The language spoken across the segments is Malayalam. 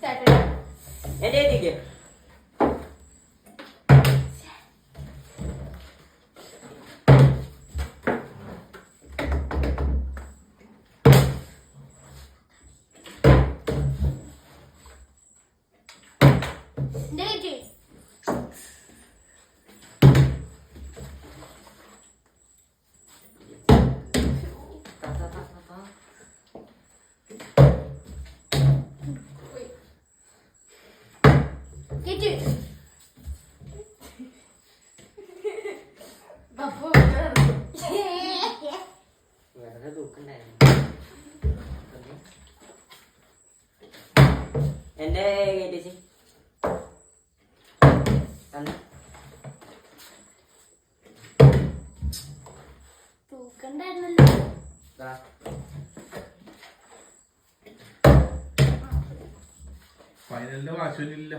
എന്റെ എത്തിക്ക് വെറുതെ തൂക്കണ്ടായിരുന്നു. എന്റെ കേട്ടിച്ച് തൂക്കണ്ടായിരുന്നല്ലോ. ഫൈനലിന്റെ വാശിയില്ല.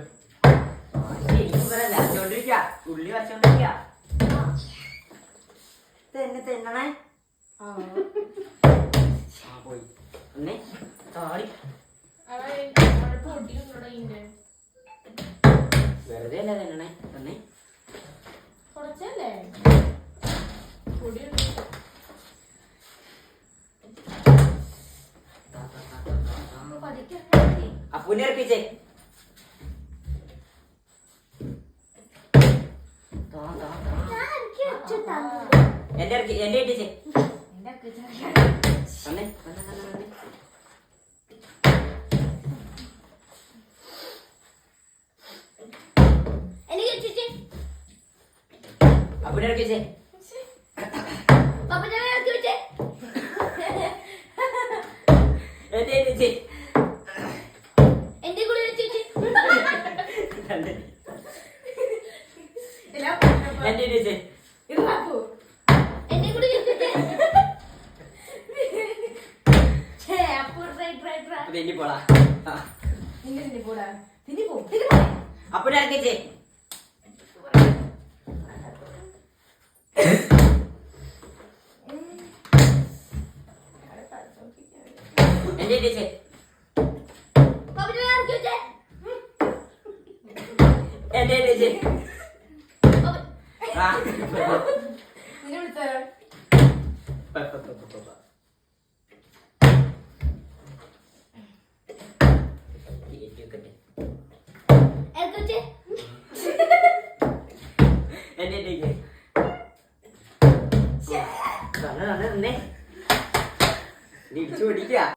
ഉള്ളി വരച്ചോണ്ടിരിക്ക തിന്നണേ. പോയി ഒന്നേ താടി വെറുതെ അല്ല തിന്നണേ. ഒന്നേ കുറച്ചല്ലേ അപ്പൂനെ ഇറക്കിച്ചേ. എന്റെ ഇറക്കി എന്റെ ഇട്ടിച്ചേ. വന്നേ വന്നേ വന്നേ വന്നേ. അപ്പൂനെ ഇറക്കിച്ചേ. എന്റെ ഇട്ടിച്ചേ. എന്റെ കൂടെ വെച്ചിട്ട് എന്റെ ഇട്ടിച്ചേ. എന്റെ കൂടെ വെച്ചിട്ട് തിന്നി പോടാ. പോടാ അപ്പൂനെ ഇറക്കിച്ചേ. എന്റെ ഇട്ടിച്ചേ. എന്റെ ഇട്ടിച്ചേ.